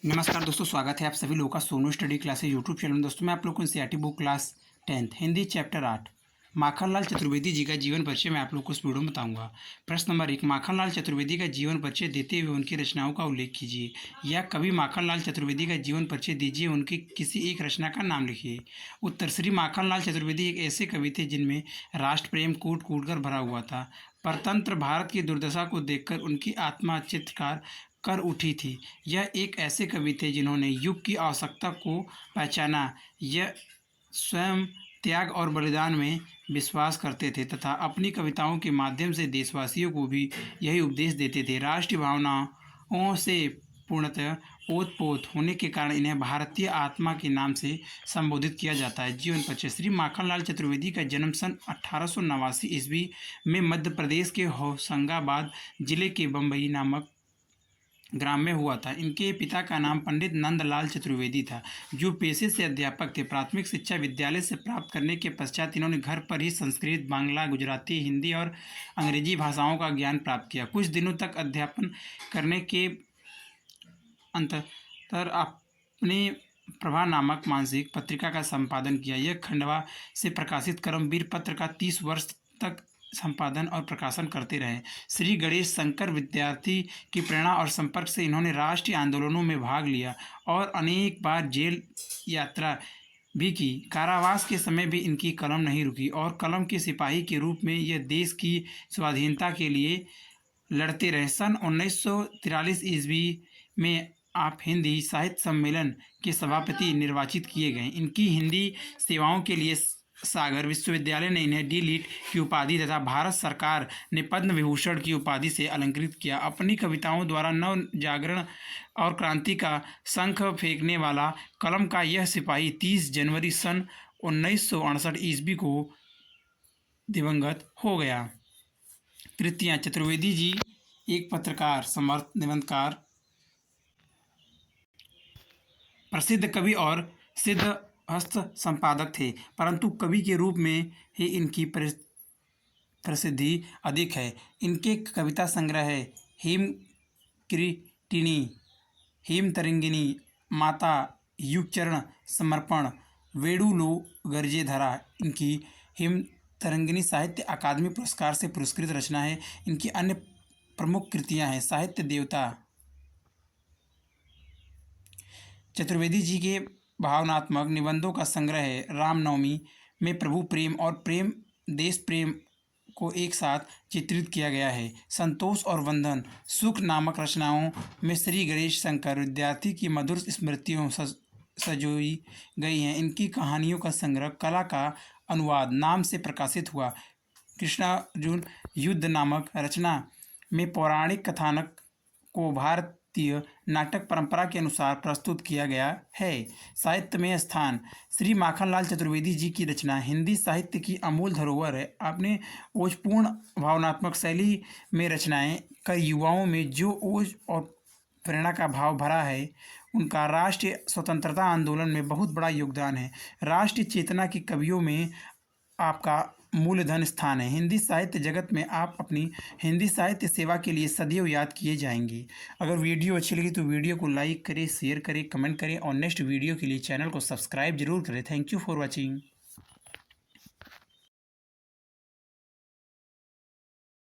नमस्कार दोस्तों, स्वागत है आप सभी लोगों का Sonu study classes YouTube channel में। दोस्तों मैं आप लोग को NCERT book class 10th Hindi chapter 8 Makhanlal Chaturvedi ji का जीवन परिचय मैं आप लोग को इस वीडियो में बताऊंगा। प्रश्न नंबर 1, माखनलाल चतुर्वेदी का जीवन परिचय देते हुए उनकी रचनाओं का उल्लेख कीजिए। या कवि माखनलाल चतुर्वेदी का जीवन परिचय दीजिए, उनकी किसी एक रचना का नाम लिखिए। उत्तर, श्री माखनलाल चतुर्वेदी एक ऐसे कवि थे जिनमें राष्ट्र प्रेम कूट कूट कर भरा हुआ था। परतंत्र भारत की दुर्दशा को देखकर उनकी आत्मा चित्कार कर उठी थी। यह एक ऐसे कवि थे जिन्होंने युग की आवश्यकता को पहचाना। यह स्वयं त्याग और बलिदान में विश्वास करते थे तथा अपनी कविताओं के माध्यम से देशवासियों को भी यही उपदेश देते थे। राष्ट्रीय भावनाओं से पूर्णतः ओतप्रोत होने के कारण इन्हें भारतीय आत्मा के नाम से संबोधित किया जाता है। जीवन परिचय, श्री माखनलाल चतुर्वेदी का जन्म सन 1889 ईस्वी में मध्य प्रदेश के होशंगाबाद जिले के बम्बई नामक ग्राम में हुआ था। इनके पिता का नाम पंडित नंदलाल चतुर्वेदी था, जो पेशे से अध्यापक थे। प्राथमिक शिक्षा विद्यालय से प्राप्त करने के पश्चात इन्होंने घर पर ही संस्कृत, बांग्ला, गुजराती, हिंदी और अंग्रेजी भाषाओं का ज्ञान प्राप्त किया। कुछ दिनों तक अध्यापन करने के अंतर अपने प्रभा नामक मासिक पत्रिका का संपादन किया। यह खंडवा से प्रकाशित कर्मवीर पत्र का 30 वर्ष तक संपादन और प्रकाशन करते रहे। श्री गणेश शंकर विद्यार्थी की प्रेरणा और संपर्क से इन्होंने राष्ट्रीय आंदोलनों में भाग लिया और अनेक बार जेल यात्रा भी की। कारावास के समय भी इनकी कलम नहीं रुकी और कलम के सिपाही के रूप में यह देश की स्वाधीनता के लिए लड़ते रहे। सन 1943 ईस्वी में आप हिंदी साहित्य सम्मेलन के सभापति निर्वाचित किए गए। इनकी हिंदी सेवाओं के लिए सागर विश्वविद्यालय ने इन्हें डी लिट की उपाधि तथा भारत सरकार ने पद्म विभूषण की उपाधि से अलंकृत किया। अपनी कविताओं द्वारा नव जागरण और क्रांति का शंख फेंकने वाला कलम का यह सिपाही 30 जनवरी सन 1968 ईस्वी को दिवंगत हो गया। कृतियाँ, चतुर्वेदी जी एक पत्रकार, समर्थ, निबंधकार, प्रसिद्ध कवि और सिद्ध हस्त संपादक थे, परंतु कवि के रूप में ही इनकी प्रसिद्धि अधिक है। इनके कविता संग्रह है हेम किरीटिनी, हेम तरंगिनी, माता, युगचरण, समर्पण, वेणुलो गर्जे धरा। इनकी हेम तरंगिनी साहित्य अकादमी पुरस्कार से पुरस्कृत रचना है। इनकी अन्य प्रमुख कृतियां हैं साहित्य देवता। चतुर्वेदी जी के भावनात्मक निबंधों का संग्रह है रामनवमी में प्रभु प्रेम और प्रेम देश प्रेम को एक साथ चित्रित किया गया है। संतोष और वंदन, सुख नामक रचनाओं में श्री गणेश शंकर विद्यार्थी की मधुर स्मृतियों सजोई गई हैं। इनकी कहानियों का संग्रह कला का अनुवाद नाम से प्रकाशित हुआ। कृष्णार्जुन युद्ध नामक रचना में पौराणिक कथानक को भारतीय नाटक परंपरा के अनुसार प्रस्तुत किया गया है। साहित्य में स्थान, श्री माखनलाल चतुर्वेदी जी की रचना हिंदी साहित्य की अमूल धरोहर है। अपने ओजपूर्ण भावनात्मक शैली में रचनाएं कर युवाओं में जो ओज और प्रेरणा का भाव भरा है, उनका राष्ट्रीय स्वतंत्रता आंदोलन में बहुत बड़ा योगदान है। राष्ट्रीय चेतना के कवियों में आपका मूलधन स्थान है। हिंदी साहित्य जगत में आप अपनी हिंदी साहित्य सेवा के लिए सदैव याद किए जाएंगे। अगर वीडियो अच्छी लगी तो वीडियो को लाइक करें, शेयर करें, कमेंट करें और नेक्स्ट वीडियो के लिए चैनल को सब्सक्राइब जरूर करें। Thank you for watching.